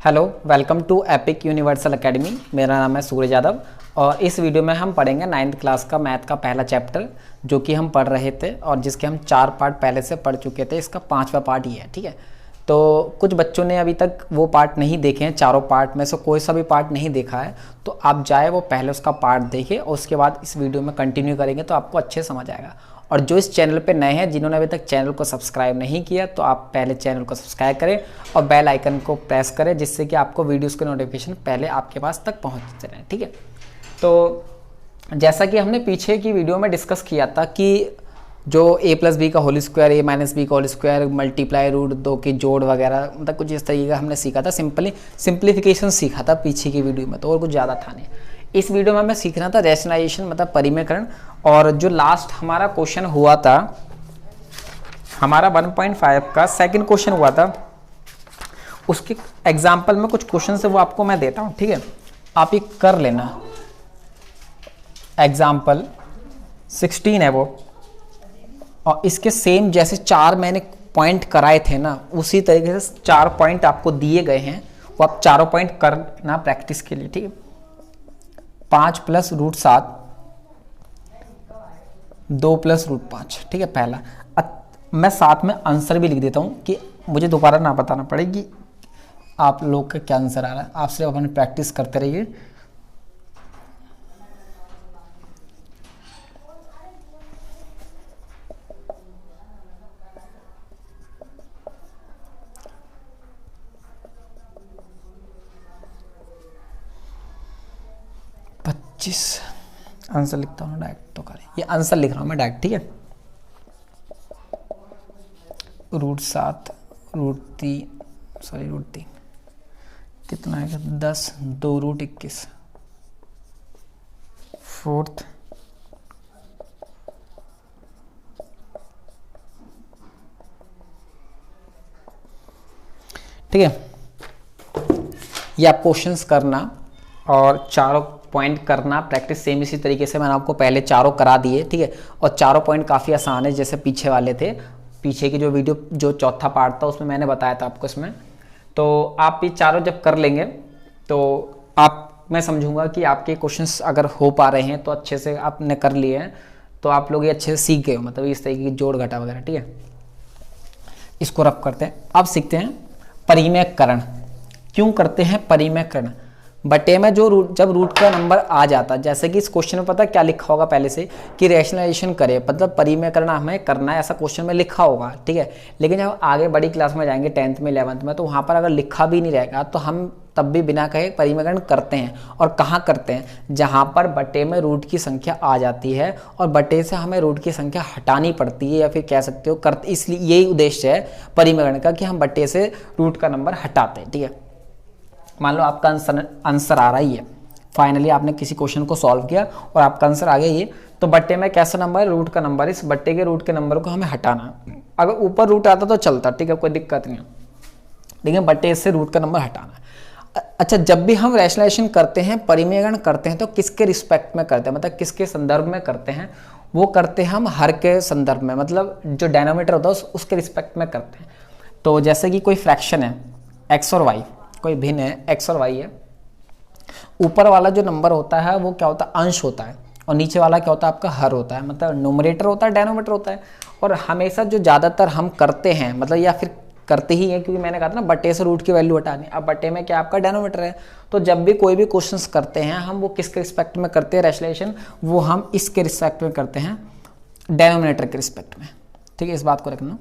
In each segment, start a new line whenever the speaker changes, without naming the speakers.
Hello, welcome to Epic Universal Academy. मेरा नाम है सूरज यादव और इस वीडियो में हम पढ़ेंगे 9th क्लास का मैथ का पहला चैप्टर जो कि हम पढ़ रहे थे और जिसके हम 4 पार्ट पहले से पढ़ चुके थे। इसका 5वां पार्ट ही है, ठीक है। तो कुछ बच्चों ने अभी तक वो पार्ट नहीं देखे हैं, चारों पार्ट में से कोई सा भी पार्ट नहीं देखा है तो आप जाए वो पहले उसका पार्ट देखें और उसके बाद इस वीडियो में कंटिन्यू करेंगे तो आपको अच्छे समझ आएगा। और जो इस चैनल पे नए हैं, जिन्होंने अभी तक चैनल को सब्सक्राइब नहीं किया, तो आप पहले चैनल को सब्सक्राइब करें और बेल आइकन को प्रेस करें जिससे कि आपको वीडियोस के नोटिफिकेशन पहले आपके पास तक पहुंचते रहें, ठीक है। तो जैसा कि हमने पीछे की वीडियो में डिस्कस किया था कि जो a+b का होल स्क्वायर, a-b का होल स्क्वायर, मल्टीप्लाई √2 की जोड़ वगैरह, मतलब कुछ इस तरीके का हमने सीखा था। सिंप्लीफिकेशन सीखा था पीछे की वीडियो में, तो और कुछ ज़्यादा था नहीं। इस वीडियो में हमें सीखना था रैशनलाइजेशन, मतलब परिमेयकरण। और जो लास्ट हमारा क्वेश्चन हुआ था, हमारा 1.5 का सेकंड क्वेश्चन हुआ था, उसके एग्जाम्पल में कुछ क्वेश्चन है वो आपको मैं देता हूँ, ठीक है। आप ये कर लेना। एग्जाम्पल 16 है वो, और इसके सेम जैसे 4 मैंने पॉइंट कराए थे ना, उसी तरीके से 4 पॉइंट आपको दिए गए हैं, वो आप चारों पॉइंट करना प्रैक्टिस के लिए, ठीक है। 5 + √7, 2 + √5, ठीक है पहला। मैं साथ में आंसर भी लिख देता हूँ कि मुझे दोबारा ना बताना पड़े कि आप लोग का क्या आंसर आ रहा है। आप सिर्फ अपनी प्रैक्टिस करते रहिए। आंसर लिखता हूँ डायरेक्ट, तो करें ये आंसर लिख रहा हूँ मैं डायरेक्ट, ठीक है। √7 √3 कितना आएगा 10, 2 √21, फोर्थ ठीक है। ये आप क्वेश्चंस करना और चारों पॉइंट करना प्रैक्टिस सेम इसी तरीके से मैंने आपको पहले चारों करा दिए, ठीक है। और चारों पॉइंट काफ़ी आसान है, जैसे पीछे वाले थे। पीछे की जो वीडियो जो चौथा पार्ट था उसमें मैंने बताया था आपको इसमें। तो आप ये चारों जब कर लेंगे तो मैं समझूंगा कि आपके क्वेश्चंस अगर हो पा रहे हैं तो अच्छे से आपने कर लिए हैं, तो आप लोग ये अच्छे से सीख गए हो, मतलब इस तरीके की जोड़ घटा वगैरह, ठीक है। इसको रफ करते हैं। अब सीखते हैं परिमेयकरण। क्यों करते हैं परिमेयकरण? बटे में जब रूट का नंबर आ जाता, जैसे कि इस क्वेश्चन में पता क्या लिखा होगा पहले से कि रैशनलाइजेशन करें, मतलब परिमेयकरण हमें करना है, ऐसा क्वेश्चन में लिखा होगा, ठीक है। लेकिन जब आगे बड़ी क्लास में जाएंगे 10th में 11th में, तो वहाँ पर अगर लिखा भी नहीं रहेगा तो हम तब भी बिना कहे परिमेयकरण करते हैं। और कहाँ करते हैं? जहाँ पर बटे में रूट की संख्या आ जाती है और बटे से हमें रूट की संख्या हटानी पड़ती है, या फिर कह सकते हो करते, इसलिए यही उद्देश्य है परिमेयकरण का कि हम बटे से रूट का नंबर हटाते हैं, ठीक है। मान लो आपका आंसर आ रहा ही है, फाइनली आपने किसी क्वेश्चन को सॉल्व किया और आपका आंसर आ गया ये, तो बट्टे में कैसा नंबर है? रूट का नंबर। इस बट्टे के रूट के नंबर को हमें हटाना। अगर ऊपर रूट आता तो चलता, ठीक है, कोई दिक्कत नहीं है, लेकिन बट्टे से रूट का नंबर हटाना। अच्छा, जब भी हम रैशनलाइजेशन करते हैं, परिमेयकरण करते हैं, तो किसके रिस्पेक्ट में करते हैं, मतलब किसके संदर्भ में करते हैं? वो करते हैं हम हर के संदर्भ में, मतलब जो डिनोमिनेटर होता है उसके रिस्पेक्ट में करते हैं। तो जैसे कि कोई फ्रैक्शन है x और y, कोई भिन्न है x और y है, ऊपर वाला जो नंबर होता है वो क्या होता है? अंश होता है, और नीचे वाला क्या होता है? आपका हर होता है, मतलब न्यूमरेटर होता है, डिनोमिनेटर होता है। और हमेशा जो ज़्यादातर हम करते हैं, मतलब या फिर करते ही हैं, क्योंकि मैंने कहा था ना बट्टे से रूट की वैल्यू हटानी। अब बट्टे में क्या आपका डिनोमिनेटर है, तो जब भी कोई भी क्वेश्चंस करते हैं हम वो किसके रिस्पेक्ट में करते हैं रैशनलाइजेशन? वो हम इसके रिस्पेक्ट में करते हैं, डिनोमिनेटर के रिस्पेक्ट में, ठीक है। इस बात को रखना,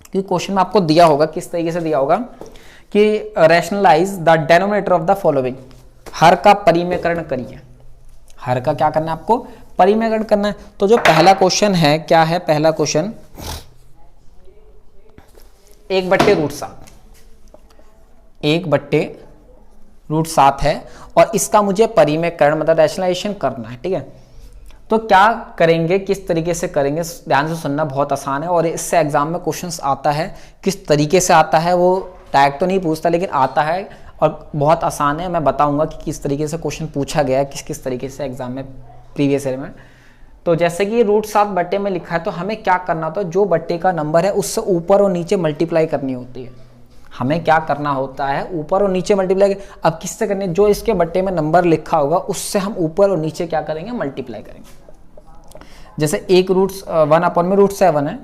क्योंकि क्वेश्चन में आपको दिया होगा, किस तरीके से दिया होगा कि rationalise the denominator of the following, हर का परिमेयकरण करिए। हर का क्या करना है आपको? परिमेयकरण करना है। तो जो पहला क्वेश्चन है, क्या है पहला क्वेश्चन? 1/√7, 1/√7 है, और इसका मुझे परिमेयकरण मतलब रैशनलाइजेशन करना है, ठीक है। तो क्या करेंगे, किस तरीके से करेंगे, ध्यान से सुनना, बहुत आसान है। और इससे एग्जाम में क्वेश्चंस आता है, किस तरीके से आता है वो डायरेक्ट तो नहीं पूछता, लेकिन आता है और बहुत आसान है। मैं बताऊंगा कि किस तरीके से क्वेश्चन पूछा गया है, किस किस तरीके से एग्जाम में प्रीवियस ईयर में। तो जैसे कि √7 बट्टे में लिखा है, तो हमें क्या करना होता है? जो बट्टे का नंबर है उससे ऊपर और नीचे मल्टीप्लाई करनी होती है। हमें क्या करना होता है, ऊपर और नीचे मल्टीप्लाई। अब किससे करने, जो इसके बट्टे में नंबर लिखा होगा उससे हम ऊपर और नीचे क्या करेंगे, मल्टीप्लाई करेंगे। जैसे एक √1/√7 है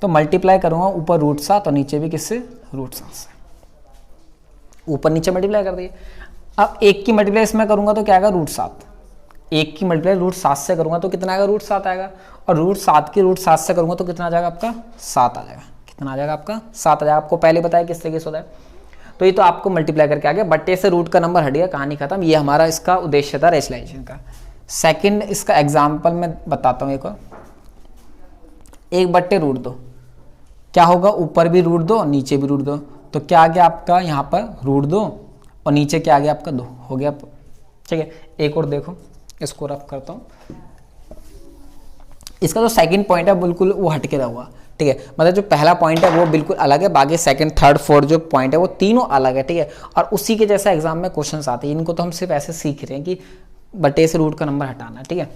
तो मल्टीप्लाई करूंगा ऊपर √7 और नीचे भी किससे, √7 से। ऊपर नीचे मल्टीप्लाई कर दिए। अब एक की मल्टीप्लाई इसमें करूंगा तो क्या आएगा, √7। एक की मल्टीप्लाई √7 से करूंगा तो कितना आएगा, √7 आएगा। और √7 की √7 से करूंगा तो कितना आ जाएगा आपका, 7 आ जाएगा। कितना आ जाएगा आपका, 7 आ जाएगा। आपको पहले बताया किस तरीके से होता है। तो ये तो आपको मल्टीप्लाई करके आ गया, बट्टे से रूट का नंबर हट गया, कहानी खत्म। ये हमारा इसका उद्देश्य था रेशनलाइजेशन का। सेकंड इसका एग्जाम्पल मैं बताता हूँ एक और। 1/√2 क्या होगा, ऊपर भी √2 नीचे भी √2। तो क्या आ गया आपका यहाँ पर √2 और नीचे क्या आ गया आपका 2 हो गया। ठीक है, एक और देखो, इसको रफ करता हूँ। इसका जो सेकंड पॉइंट है बिल्कुल वो हट के रहा हुआ। ठीक है, मतलब जो पहला पॉइंट है वो बिल्कुल अलग है, बाकी सेकंड थर्ड फोर्थ जो पॉइंट है वो तीनों अलग है। ठीक है, और उसी के जैसा एग्जाम में क्वेश्चंस आते हैं। इनको तो हम सिर्फ ऐसे सीख रहे हैं कि बटे से रूट का नंबर हटाना है। ठीक है,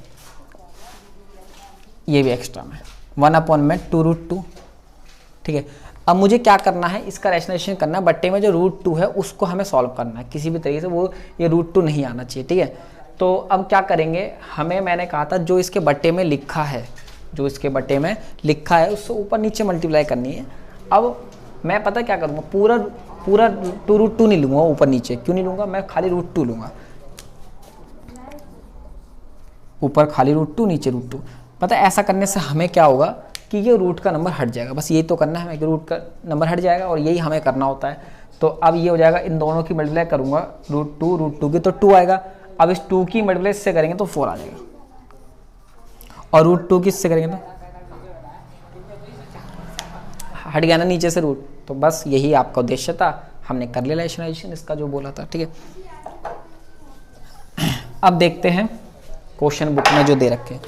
ये भी एक्स्ट्रा में 1/2√2। ठीक है, अब मुझे क्या करना है, इसका रैशनलाइजेशन करना है। बट्टे में जो √2 है उसको हमें सॉल्व करना है किसी भी तरीके से, वो ये √2 नहीं आना चाहिए। ठीक है, तो अब क्या करेंगे, हमें मैंने कहा था जो इसके बट्टे में लिखा है, जो इसके बट्टे में लिखा है उससे ऊपर नीचे मल्टीप्लाई करनी है। अब मैं पता क्या करूँगा, पूरा 2√2 नहीं लूँगा ऊपर नीचे। क्यों नहीं लूँगा, मैं खाली √2 लूँगा। ऊपर खाली √2 नीचे √2। पता है ऐसा करने से हमें क्या होगा कि ये रूट का नंबर हट जाएगा। बस यही तो करना है हमें कि रूट का नंबर हट जाएगा, और यही हमें करना होता है। तो अब ये हो जाएगा, इन दोनों की मल्टीप्लाई करूँगा, √2 की तो 2 आएगा। अब इस 2 की मल्टीप्लाई इससे करेंगे तो 4 आ जाएगा, और √2 की इससे करेंगे तो हट गया ना नीचे से रूट। तो बस यही आपका उद्देश्य था, हमने कर लिया रैशनलाइजेशन इसका जो बोला था। ठीक है, अब देखते हैं क्वेश्चन बुक में जो दे रखे हैं।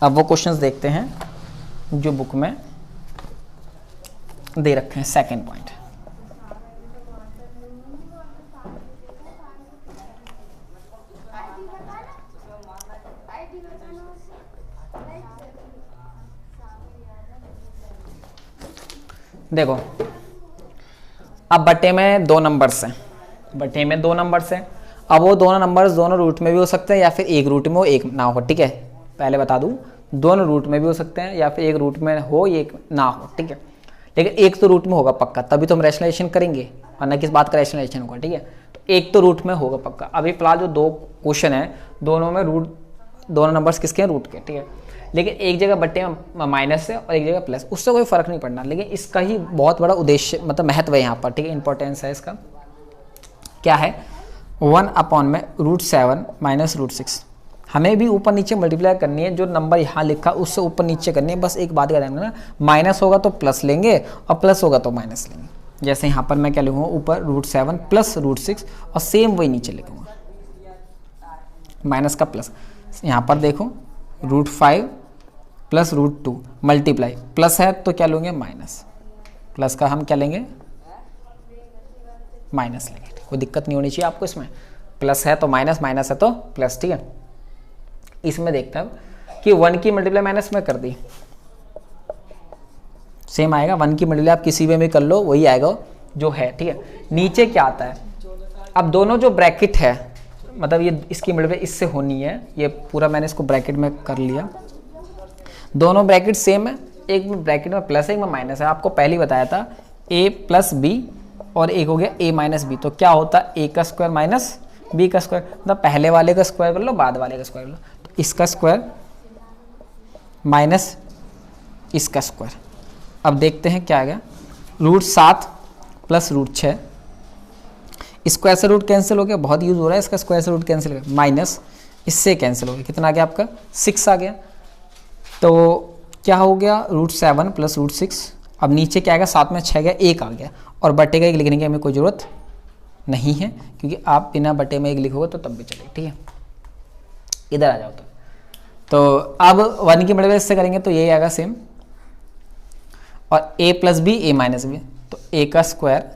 अब वो क्वेश्चंस देखते हैं जो बुक में दे रखे हैं। सेकंड पॉइंट, देखो अब बटे में 2 नंबर्स हैं, बटे में 2 नंबर्स हैं। अब वो दोनों नंबर्स दोनों रूट में भी हो सकते हैं या फिर एक रूट में हो एक ना हो। ठीक है, पहले बता दूं, दोनों रूट में भी हो सकते हैं या फिर एक रूट में हो एक ना हो। ठीक है, लेकिन एक तो रूट में होगा पक्का, तभी तो हम रैशनलाइजेशन करेंगे, वरना किस बात का रैशनलाइजेशन होगा। ठीक है, तो एक तो रूट में होगा पक्का। अभी फिलहाल जो 2 क्वेश्चन है दोनों में रूट, दोनों नंबर्स किसके हैं, रूट के। ठीक है, लेकिन एक जगह बट्टे में माइनस है और एक जगह प्लस, उससे कोई फर्क नहीं पड़ना, लेकिन इसका ही बहुत बड़ा उद्देश्य मतलब महत्व है यहाँ पर। ठीक है, इंपॉर्टेंस है इसका। क्या है, 1/√7 - √6। हमें भी ऊपर नीचे मल्टीप्लाई करनी है, जो नंबर यहाँ लिखा उससे ऊपर नीचे करनी है। बस एक बात याद रखना, माइनस होगा तो प्लस लेंगे और प्लस होगा तो माइनस लेंगे। जैसे यहाँ पर मैं क्या लिखूँगा, ऊपर √7 + √6 और सेम वही नीचे लिखूँगा, माइनस का प्लस। यहाँ पर देखो √5 + √2 मल्टीप्लाई, प्लस है तो क्या लेंगे, माइनस। प्लस का हम क्या लेंगे, माइनस लेंगे। कोई दिक्कत नहीं होनी चाहिए आपको इसमें, प्लस है तो माइनस, माइनस है तो प्लस। ठीक है, इसमें देखते हैं कि 1 की मल्टीप्लाई माइनस में कर दी, सेम आएगा। 1 की मल्टीप्लाई आप किसी में भी कर लो वही आएगा जो है। ठीक है, नीचे क्या आता है, अब दोनों जो ब्रैकेट है, मतलब ये इसकी मल्टीप्लाई इससे होनी है, ये पूरा मैंने इसको ब्रैकेट में कर लिया। दोनों ब्रैकेट सेम है, एक में ब्रैकेट में प्लस है, एक में माइनस है। आपको पहले ही बताया था a + b और एक हो गया a - b। तो क्या होता है, a का स्क्वायर माइनस b का स्क्वायर, मतलब पहले वाले का स्क्वायर कर लो बाद वाले का स्क्वायर कर लो। तो इसका स्क्वायर माइनस इसका स्क्वायर। अब देखते हैं क्या आ गया, √7 + √6। स्क्वायर से रूट कैंसिल हो गया, बहुत यूज हो रहा है इसका, स्क्वायर से रूट कैंसिल हो गया, माइनस इससे कैंसिल हो गया, कितना आ गया आपका 6 आ गया। तो क्या हो गया, √7 + √6। अब नीचे क्या आएगा, 7 में 6 गया, 1 आ गया, और बटे का 1 लिखने की हमें कोई ज़रूरत नहीं है, क्योंकि आप बिना बटे में 1 लिखोगे तो तब भी चलेगा। ठीक है, इधर आ जाओ। तो अब 1 की मल्टीप्लाई इससे करेंगे तो ये आएगा सेम, और a + b a - b, तो a का स्क्वायर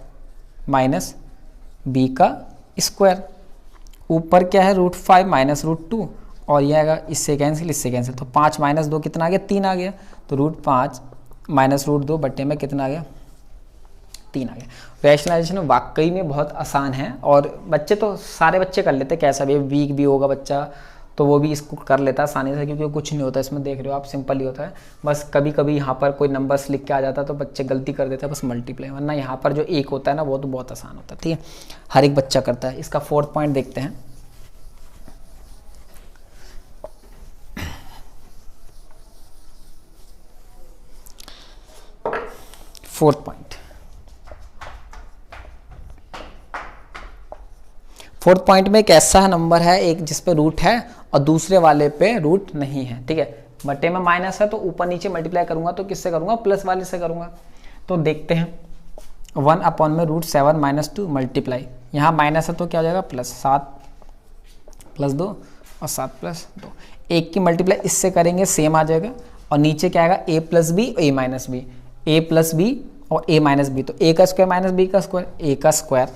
माइनस b का स्क्वायर। ऊपर क्या है, √5 - √2, और ये आएगा इससे कैंसिल इससे कैंसिल, तो 5 - 2 कितना आ गया, 3 आ गया। तो √5 - √2 बटे में कितना आ गया, 3 आ गया। रैशनलाइजेशन वाकई में बहुत आसान है और बच्चे तो सारे बच्चे कर लेते, कैसा भी वीक भी होगा बच्चा तो वो भी इसको कर लेता है आसानी से, क्योंकि कुछ नहीं होता इसमें, देख रहे हो आप, सिंपल ही होता है। बस कभी कभी यहाँ पर कोई नंबर्स लिख के आ जाता है तो बच्चे गलती कर देते हैं, बस मल्टीप्लाई, वरना यहाँ पर जो 1 होता है ना वो तो बहुत आसान होता है, ठीक है, हर एक बच्चा करता है। इसका 4th पॉइंट देखते हैं। फोर्थ पॉइंट में एक ऐसा नंबर है, एक जिस पे रूट है और दूसरे वाले पे रूट नहीं है, ठीक है। बटे में माइनस है तो ऊपर नीचे मल्टीप्लाई करूंगा तो किससे करूंगा, प्लस वाले से करूंगा। तो देखते हैं 1 में √7 - 2 मल्टीप्लाई, यहाँ माइनस है तो क्या हो जाएगा प्लस, 7 + 2 और 7 + 2। एक की मल्टीप्लाई इससे करेंगे सेम आ जाएगा और नीचे क्या आएगा a + b a - b, a + b और a - b, तो a का स्क्वायर - b का स्क्वायर, a का स्क्वायर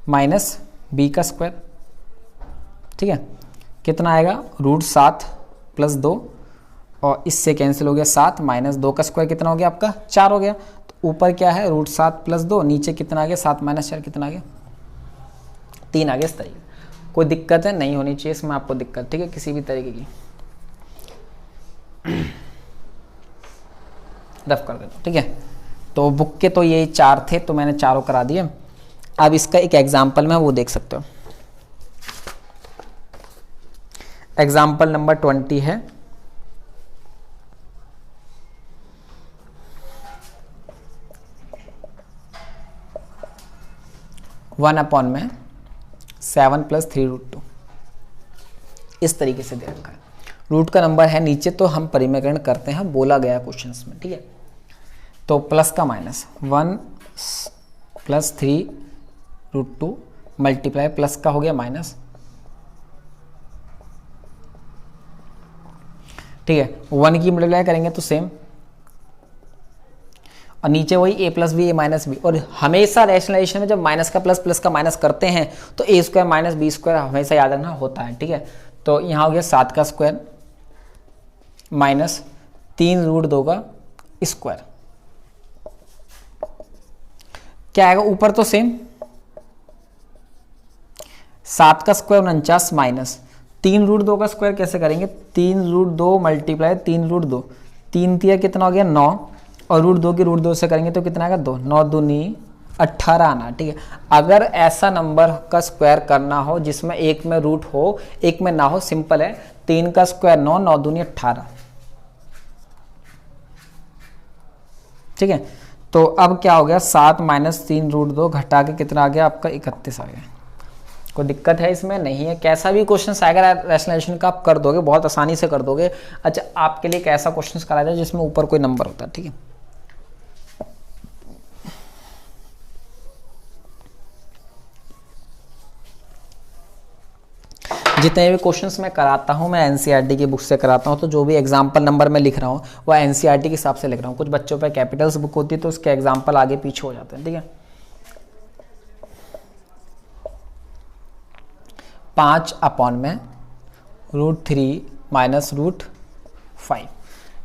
माइनस b का स्क्वायर, ठीक है। कितना आएगा √7 + 2 और इससे कैंसिल हो गया 7 - 2 का स्क्वायर कितना हो गया आपका 4 हो गया। तो ऊपर क्या है √7 + 2, नीचे कितना आ गया 7 - 4 कितना आ गया 3 आ गया। इस तरीके कोई दिक्कत है नहीं होनी चाहिए इसमें आपको दिक्कत, ठीक है, किसी भी तरीके की। रफ कर देता हूँ, ठीक है। तो बुक के तो ये 4 थे तो मैंने चारों करा दिए। अब इसका एक एग्जाम्पल में वो देख सकते हो, एग्जाम्पल नंबर 20 है। (1/7 + 3√2) इस तरीके से दे रखा है। रूट का नंबर है नीचे तो हम परिमेयकरण करते हैं, बोला गया क्वेश्चन में, ठीक है। तो प्लस का माइनस 1 + 3√2 मल्टीप्लाई प्लस का हो गया माइनस, ठीक है। 1 की मल्टीप्लाई करेंगे तो सेम और नीचे वही a + b a - b। और हमेशा रैशनलाइजेशन में जब माइनस का प्लस, प्लस का माइनस करते हैं तो a² - b² हमेशा याद रखना होता है, ठीक है। तो यहाँ हो गया 7 का स्क्वायर माइनस 3√2 का स्क्वायर, क्या आएगा ऊपर तो सेम 7 का स्क्वायर 49 माइनस 3√2 का स्क्वायर कैसे करेंगे, 3√2 मल्टीप्लाई 3√2, 3 तिया कितना हो गया 9 और √2 की √2 से करेंगे तो कितना आएगा 2, 9 दूनी 18 आना, ठीक है। अगर ऐसा नंबर का स्क्वायर करना हो जिसमें एक में रूट हो एक में ना हो, सिंपल है, 3 का स्क्वायर 9, 9 दूनी 18, ठीक है। तो अब क्या हो गया 7 - 3√2 घटा के कितना आ गया आपका 31 आ गया। कोई दिक्कत है इसमें नहीं है, कैसा भी क्वेश्चन आएगा रैशनलाइजेशन का आप कर दोगे, बहुत आसानी से कर दोगे। अच्छा आपके लिए कैसा क्वेश्चन कराया जाए जिसमें ऊपर कोई नंबर होता है, ठीक है। जितने भी क्वेश्चंस मैं कराता हूँ मैं एनसीईआरटी की बुक से कराता हूँ, तो जो भी एग्जाम्पल नंबर मैं लिख रहा हूँ वो एनसीईआरटी के हिसाब से लिख रहा हूँ। कुछ बच्चों पे कैपिटल्स बुक होती है तो उसके एग्जाम्पल आगे पीछे हो जाते हैं, ठीक है। 5/में √3 - √5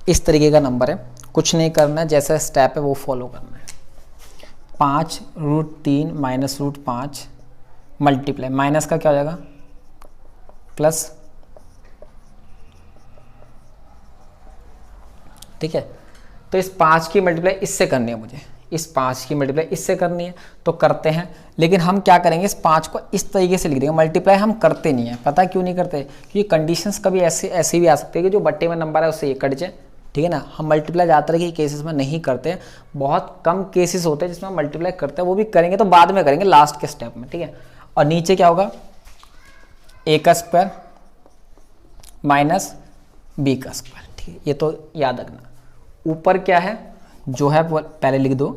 इस तरीके का नंबर है। कुछ नहीं करना है, जैसा स्टेप है वो फॉलो करना है। 5 √3 - √5 मल्टीप्लाई, माइनस का क्या हो जाएगा प्लस, ठीक है। तो इस 5 की मल्टीप्लाई इससे करनी है मुझे, इस 5 की मल्टीप्लाई इससे करनी है तो करते हैं। लेकिन हम क्या करेंगे इस 5 को इस तरीके से लिख देंगे, मल्टीप्लाई हम करते नहीं है। पता क्यों नहीं करते, क्योंकि कंडीशंस कभी ऐसी भी आ सकती है कि जो बट्टे में नंबर है उससे ये कट जाए, ठीक है ना। हम मल्टीप्लाई ज़्यादातर के केसेस में नहीं करते, बहुत कम केसेस होते हैं जिसमें हम मल्टीप्लाई करते हैं, वो भी करेंगे तो बाद में करेंगे लास्ट के स्टेप में, ठीक है। और नीचे क्या होगा a का स्क्वायर माइनस b का स्क्वायर, ठीक है, ये तो याद रखना। ऊपर क्या है जो है वो पहले लिख दो,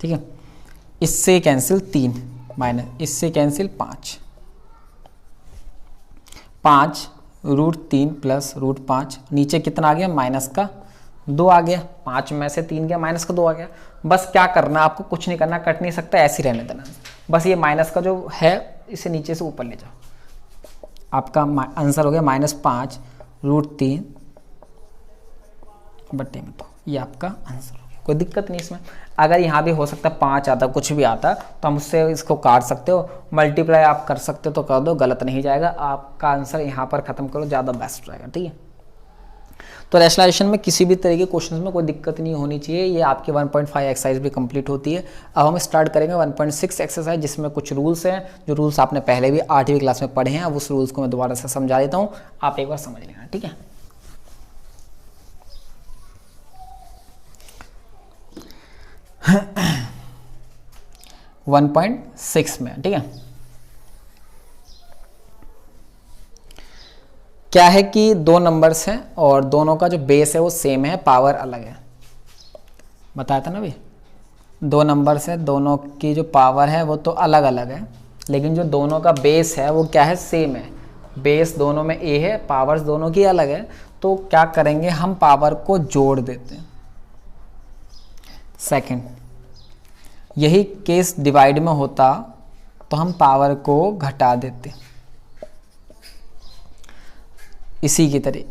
ठीक है। इससे कैंसिल 3 माइनस इससे कैंसिल 5, 5 √3 + √5, नीचे कितना आ गया माइनस का 2 आ गया, 5 में से 3 गया माइनस का 2 आ गया। बस क्या करना आपको, कुछ नहीं करना, कट नहीं सकता, ऐसे ही रहने देना। बस ये माइनस का जो है इसे नीचे से ऊपर ले जाओ, आपका आंसर हो गया -5 √3 बटे में 2, ये आपका आंसर हो गया। कोई दिक्कत नहीं इसमें। अगर यहाँ भी हो सकता है 5 आता, कुछ भी आता, तो हम उससे इसको काट सकते हो, मल्टीप्लाई आप कर सकते हो तो कर दो, गलत नहीं जाएगा। आपका आंसर यहाँ पर खत्म करो, ज़्यादा बेस्ट रहेगा। ठीक है, तो रैशनलाइजेशन में किसी भी तरह के क्वेश्चन में कोई दिक्कत नहीं होनी चाहिए। ये आपकी 1.5 एक्सरसाइज भी कंप्लीट होती है। अब हम स्टार्ट करेंगे 1.6 एक्सरसाइज, जिसमें कुछ रूल्स हैं, जो रूल्स आपने पहले भी 8वीं क्लास में पढ़े हैं। अब उस रूल्स को मैं दोबारा से समझा देता हूँ, आप एक बार समझ लेना। ठीक है, 1.6 में, ठीक है, क्या है कि 2 नंबर्स हैं और दोनों का जो बेस है वो सेम है, पावर अलग है। बताया था ना भाई, 2 नंबर्स है, दोनों की जो पावर है वो तो अलग अलग है, लेकिन जो दोनों का बेस है वो क्या है, सेम है। बेस दोनों में ए है, पावर्स दोनों की अलग है, तो क्या करेंगे हम, पावर को जोड़ देते हैं। सेकंड, यही केस डिवाइड में होता तो हम पावर को घटा देते। इसी की तरह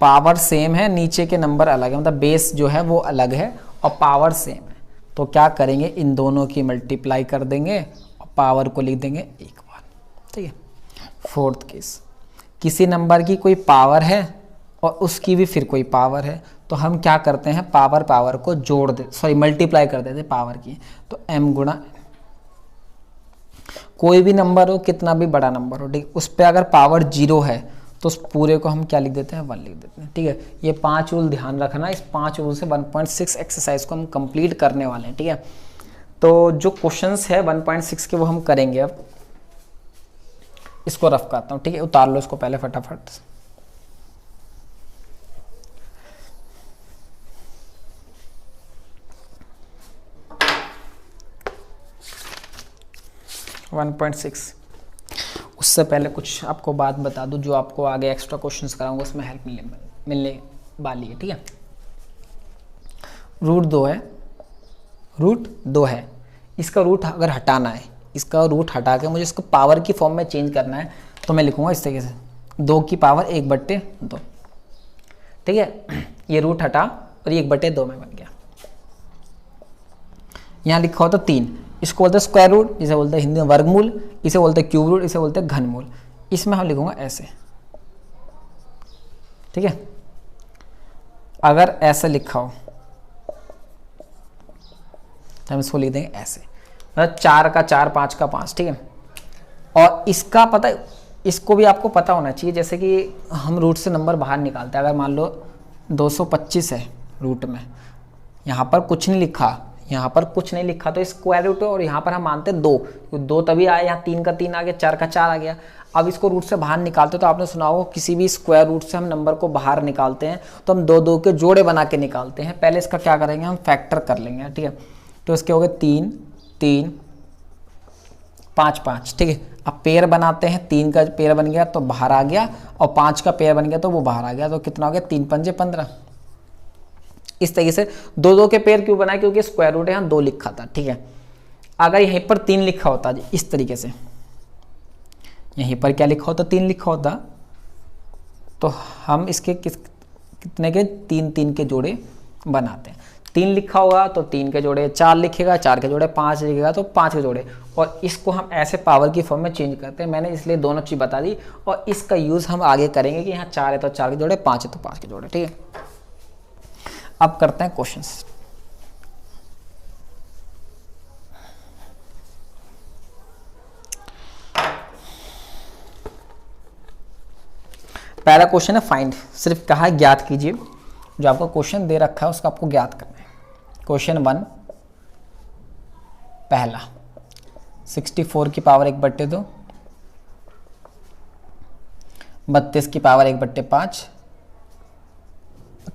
पावर सेम है, नीचे के नंबर अलग है, मतलब बेस जो है वो अलग है और पावर सेम है, तो क्या करेंगे, इन दोनों की मल्टीप्लाई कर देंगे और पावर को लिख देंगे एक बार। ठीक है, फोर्थ केस, किसी नंबर की कोई पावर है और उसकी भी फिर कोई पावर है, तो हम क्या करते हैं, पावर को जोड़ दे, सॉरी मल्टीप्लाई कर देते पावर की, तो m गुणा कोई भी नंबर हो, कितना भी बड़ा नंबर हो, ठीक, उस पर अगर पावर 0 है तो उस पूरे को हम क्या लिख देते हैं, 1 लिख देते हैं। ठीक है, ये 5 रूल ध्यान रखना, इस 5 रूल से 1.6 एक्सरसाइज को हम कंप्लीट करने वाले हैं। ठीक है, तो जो क्वेश्चंस है 1.6 के वो हम करेंगे। अब इसको रफ करता हूँ, ठीक है, उतार लो इसको पहले फटाफट। उससे पहले कुछ आपको बात बता दूं, जो आपको आगे एक्स्ट्रा क्वेश्चंस कराऊंगा उसमें हेल्प मिलने वाली है। ठीक है, रूट 2 है, इसका रूट अगर हटाना है, इसका रूट हटा के मुझे इसको पावर की फॉर्म में चेंज करना है, तो मैं लिखूंगा इस तरीके से, 2 की पावर 1/2। ठीक है, ये रूट हटा और ये 1/2 में बन गया। यहाँ लिखा हो तो 3, इसको बोलते हैं स्क्वायर रूट, जिसे बोलते हैं हिंदी में वर्गमूल, इसे बोलते हैं क्यूब रूट, इसे बोलते हैं घनमूल। इसमें हम लिखूंगा ऐसे। ठीक है, अगर ऐसे लिखा हो तो हम इसको लिख देंगे ऐसे, मतलब 4 का 4, 5 का 5। ठीक है, और इसका पता है, इसको भी आपको पता होना चाहिए, जैसे कि हम रूट से नंबर बाहर निकालते हैं। अगर मान लो 225 है रूट में, यहाँ पर कुछ नहीं लिखा, यहाँ पर कुछ नहीं लिखा तो स्क्वायर रूट है, और यहाँ पर हम मानते हैं 2 तभी आया, यहाँ 3 का 3 आ गया, 4 का 4 आ गया। अब इसको रूट से बाहर निकालते तो आपने सुना होगा, किसी भी स्क्वायर रूट से हम नंबर को बाहर निकालते हैं तो हम 2 के जोड़े बना के निकालते हैं। पहले इसका क्या करेंगे, हम फैक्टर कर लेंगे। ठीक है, तो इसके हो गए 3 3 5 5। ठीक है, अब पेयर बनाते हैं, 3 का पेयर बन गया तो बाहर आ गया, और 5 का पेयर बन गया तो वो बाहर आ गया, तो कितना हो गया, 3 पंजे 15। इस तरीके से 2 के पेयर क्यों बनाए, क्योंकि स्क्वायर रूट यहाँ 2 लिखा था। ठीक है, अगर यहीं पर 3 लिखा होता इस तरीके से, यहीं पर क्या लिखा होता, 3 लिखा होता, तो हम इसके कितने के 3 के जोड़े बनाते हैं। 3 लिखा होगा तो 3 के जोड़े, 4 लिखेगा 4 के जोड़े, 5 लिखेगा तो 5 के जोड़े, और इसको हम ऐसे पावर की फॉर्म में चेंज करते हैं। मैंने इसलिए दोनों चीज़ बता दी, और इसका यूज़ हम आगे करेंगे कि यहाँ 4 है तो 4 के जोड़े, 5 है तो 5 के जोड़े। ठीक है, अब करते हैं क्वेश्चंस। पहला क्वेश्चन है फाइंड, सिर्फ कहा ज्ञात कीजिए, जो आपको क्वेश्चन दे रखा है उसका आपको ज्ञात करना है। क्वेश्चन 1 पहला, 64 की पावर 1/2, 32 की पावर 1/5,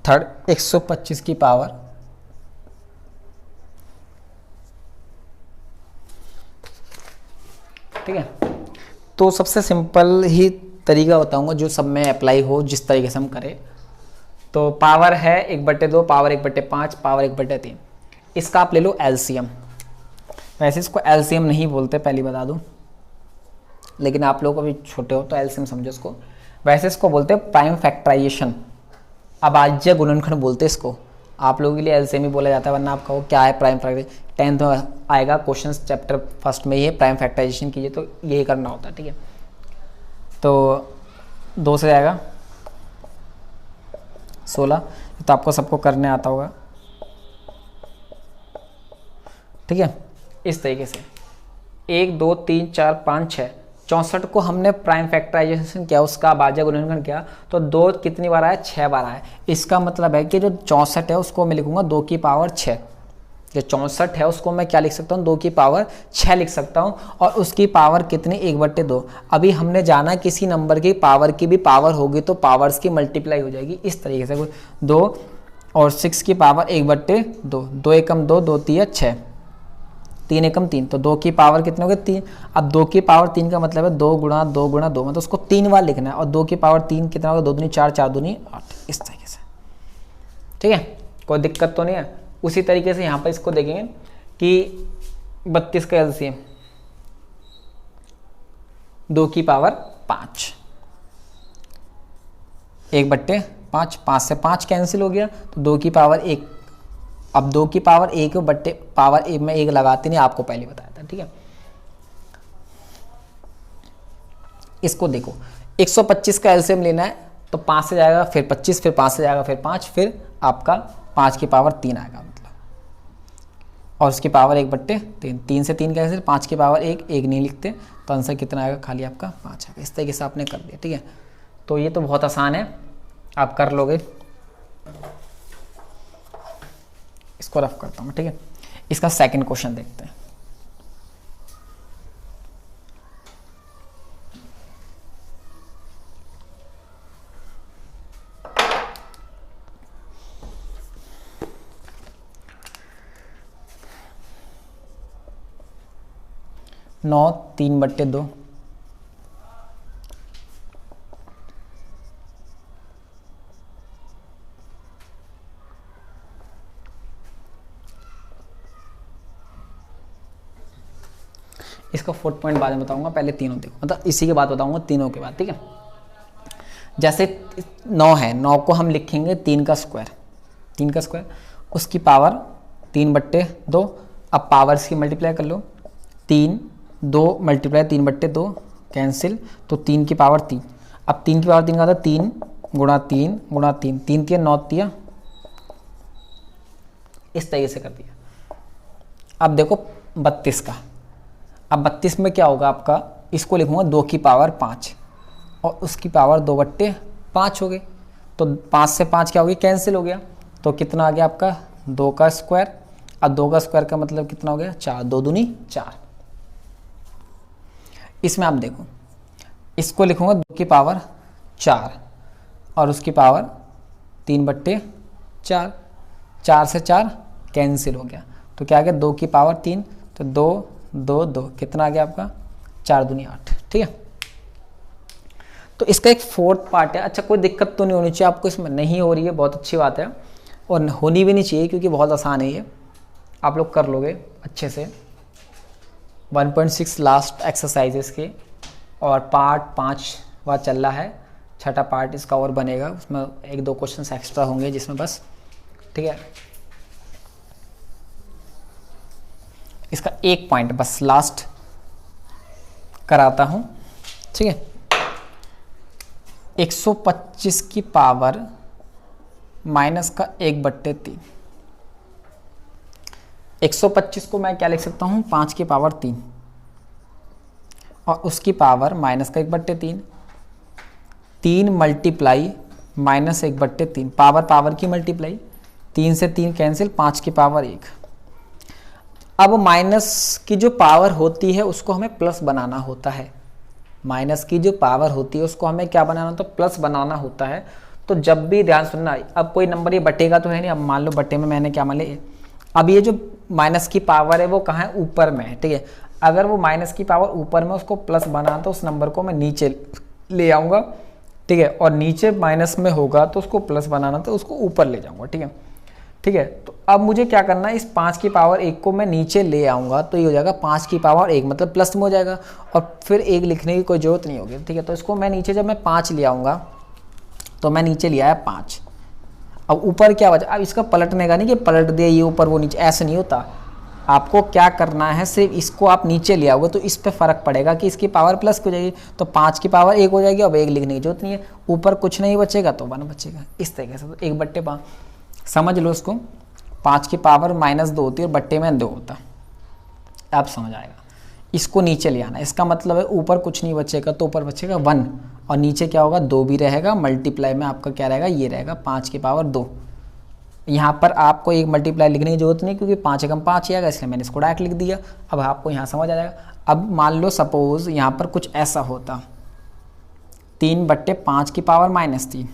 थर्ड 125 की पावर, ठीक है। तो सबसे सिंपल ही तरीका बताऊंगा जो सब में अप्लाई हो, जिस तरीके से हम करें। तो पावर है 1/2, पावर 1/5, पावर 1/3। इसका आप ले लो एलसीएम। वैसे इसको एलसीएम नहीं बोलते, पहली बता दूं, लेकिन आप लोग अभी छोटे हो तो एलसीएम समझो इसको। वैसे इसको बोलते हैं प्राइम फैक्टराइजेशन, अभाज्य गुणनखंड बोलते हैं इसको। आप लोगों के लिए एलसीएम ही बोला जाता है, वरना आपका वो क्या है प्राइम फैक्टराइजेशन 10th में आएगा क्वेश्चन चैप्टर फर्स्ट में, ये प्राइम फैक्टराइजेशन कीजिए तो यही करना होता है, ठीक है। तो 2 से जाएगा 16, तो आपको सबको करने आता होगा, ठीक है। इस तरीके से 1 2 3 4 5 6 64 को हमने प्राइम फैक्टराइजेशन किया, उसका भाज्य गुणनखंड किया, तो 2 कितनी बार आया, 6 बार आया। इसका मतलब है कि जो 64 है उसको मैं लिखूंगा 2 की पावर 6। जो 64 है उसको मैं क्या लिख सकता हूँ, 2 की पावर 6 लिख सकता हूँ, और उसकी पावर कितनी, 1/2। अभी हमने जाना किसी नंबर की पावर की भी पावर होगी तो पावर्स की मल्टीप्लाई हो जाएगी, इस तरीके से 2 और 6 की पावर 1/2, 2 एकम 2, 2 तिया 6, 3 एकम 3, तो 2 की पावर कितने हो गए, 3। अब 2 की पावर 3 का मतलब है 2 गुणा 2 गुणा 2, मतलब उसको 3 बार लिखना है, और 2 की पावर 3 कितना होगा, 2 दूनी 4, 4 दूनी 8, इस तरीके से, ठीक है। कोई दिक्कत तो नहीं है। उसी तरीके से यहाँ पर इसको देखेंगे कि 32 का एलसीएम 2 की पावर 5, 1/5, 5 से 5 कैंसिल हो गया, तो 2 की पावर 1। अब 2 की पावर 1 बट्टे पावर 1 में 1 लगाते नहीं, आपको पहले बताया था, ठीक है। इसको देखो 125 का एलसीएम लेना है, तो 5 से जाएगा, फिर 25, फिर 5 से जाएगा, फिर 5, फिर आपका 5 की पावर 3 आएगा, मतलब, और उसकी पावर 1/3, 3 से 3 कैंसिल, 5 की पावर 1, 1 नहीं लिखते, तो आंसर कितना आएगा, खाली आपका 5 आएगा। इस तरीके से आपने कर दिया, ठीक है। तो ये तो बहुत आसान है, आप कर लोगे। इसको रफ करता हूँ, ठीक है। इसका सेकंड क्वेश्चन देखते हैं। नौ 3/2, इसका 4th पॉइंट बाद में बताऊंगा, पहले तीनों देखो, मतलब इसी के बाद बताऊंगा तीनों के बाद, ठीक है। जैसे 9 है, 9 को हम लिखेंगे 3 का स्क्वायर, 3 का स्क्वायर, उसकी पावर 3/2। अब पावर्स की मल्टीप्लाई कर लो, 3 2 मल्टीप्लाई 3/2 कैंसिल, तो 3 की पावर 3। अब 3 की पावर 3 का था 3 गुणा 3 गुणा 3, 3 तिया 9 तिया, इस तरीके से कर दिया। अब देखो 32 का, अब 32 में क्या होगा आपका, इसको लिखूंगा 2 की पावर 5, और उसकी पावर 2/5 हो गई, तो 5 से 5 क्या हो गया, कैंसिल हो गया, तो कितना आ गया आपका 2 का स्क्वायर। अब 2 का स्क्वायर का मतलब कितना हो गया, 4, 2 दूनी 4। इसमें आप देखो, इसको लिखूंगा 2 की पावर 4, और उसकी पावर 3/4, 4 से 4 कैंसिल हो गया, तो क्या आ गया 2 की पावर 3, तो 2 2 2, कितना आ गया आपका 4 दूनी 8, ठीक है। तो इसका एक 4th पार्ट है। अच्छा, कोई दिक्कत तो नहीं होनी चाहिए आपको, इसमें नहीं हो रही है, बहुत अच्छी बात है, और होनी भी नहीं चाहिए, क्योंकि बहुत आसान है ये, आप लोग कर लोगे अच्छे से। 1.6 लास्ट एक्सरसाइजेस के, और पार्ट 5वां चल रहा है, 6ठा पार्ट इसका और बनेगा, उसमें 1-2 क्वेश्चन एक्स्ट्रा होंगे जिसमें बस, ठीक है। इसका एक पॉइंट बस लास्ट कराता हूं, ठीक है। 125 की पावर माइनस का 1/3, 125 को मैं क्या लिख सकता हूँ, 5 की पावर 3, और उसकी पावर माइनस का 1/3, 3 मल्टीप्लाई माइनस 1/3, पावर पावर की मल्टीप्लाई, 3 से 3 कैंसिल, 5 की पावर 1। अब माइनस की जो पावर होती है उसको हमें प्लस बनाना होता है, माइनस की जो पावर होती है उसको हमें क्या बनाना होता है, प्लस बनाना होता है। तो जब भी ध्यान सुनना, अब कोई नंबर ये बटेगा तो है नहीं, अब मान लो बटे में मैंने क्या मान लिया, अब ये जो माइनस की पावर है वो कहाँ है, ऊपर में है, ठीक है। अगर वो माइनस की पावर ऊपर में उसको प्लस बनाना, तो उस नंबर को मैं नीचे ले आऊँगा, ठीक है, और नीचे माइनस में होगा तो उसको प्लस बनाना, तो उसको ऊपर ले जाऊँगा, ठीक है, ठीक है। तो अब मुझे क्या करना है, इस 5 की पावर 1 को मैं नीचे ले आऊँगा, तो ये हो जाएगा 5 की पावर 1, मतलब प्लस में हो जाएगा, और फिर 1 लिखने की कोई जरूरत नहीं होगी, ठीक है। तो इसको मैं नीचे जब मैं 5 ले आऊँगा, तो मैं नीचे ले आया 5, अब ऊपर क्या बचा, अब इसका पलटने का नहीं कि पलट दिया ये ऊपर वो नीचे, ऐसे नहीं होता। आपको क्या करना है, सिर्फ इसको आप नीचे ले आओगे तो इस पे फ़र्क पड़ेगा कि इसकी पावर प्लस हो जाएगी, तो 5 की पावर 1 हो जाएगी। अब 1 लिखने की जरूरत नहीं है, ऊपर कुछ नहीं बचेगा तो 1 बचेगा। इस तरीके से तो 1/5 समझ लो इसको, 5 की पावर -2 होती है और बट्टे में 2 होता है। अब समझ आएगा। इसको नीचे ले आना, इसका मतलब है ऊपर कुछ नहीं बचेगा तो ऊपर बचेगा 1 और नीचे क्या होगा 2 भी रहेगा, मल्टीप्लाई में आपका क्या रहेगा, ये रहेगा 5 की पावर 2। यहाँ पर आपको एक मल्टीप्लाई लिखने की जरूरत नहीं क्योंकि 5 एकम 5 ही आएगा, इसलिए मैंने इसको डायरेक्ट लिख दिया। अब आपको यहाँ समझ आ जाएगा। अब मान लो सपोज यहाँ पर कुछ ऐसा होता 3/5 की पावर -3।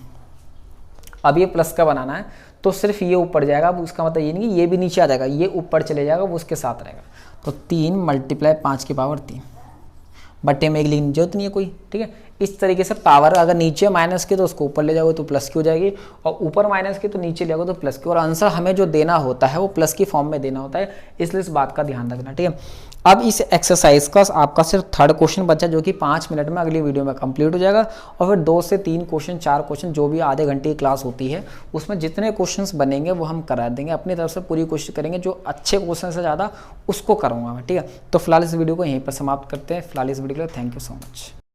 अब ये प्लस का बनाना है तो सिर्फ ये ऊपर जाएगा, अब उसका मतलब ये नहीं कि ये भी नीचे आ जाएगा, ये ऊपर चले जाएगा, वो उसके साथ रहेगा। तो 3 × 5 की पावर 3 बट्टे में 1 लिखने की जरूरत नहीं है कोई, ठीक है। इस तरीके से पावर अगर नीचे माइनस की तो उसको ऊपर ले जाओगे तो प्लस की हो जाएगी, और ऊपर माइनस की तो नीचे ले जाओगे तो प्लस की। और आंसर हमें जो देना होता है वो प्लस की फॉर्म में देना होता है, इसलिए इस बात का ध्यान रखना, ठीक है। अब इस एक्सरसाइज का आपका सिर्फ 3rd क्वेश्चन बचा जो कि 5 मिनट में अगली वीडियो में कंप्लीट हो जाएगा, और फिर 2 से 3 क्वेश्चन 4 क्वेश्चन जो भी आधे घंटे की क्लास होती है उसमें जितने क्वेश्चंस बनेंगे वो हम करा देंगे, अपनी तरफ से पूरी कोशिश करेंगे, जो अच्छे क्वेश्चन से ज़्यादा उसको करूँगा मैं, ठीक है। तो फिलहाल इस वीडियो को यहीं पर समाप्त करते हैं। फिलहाल इस वीडियो के लिए थैंक यू सो मच।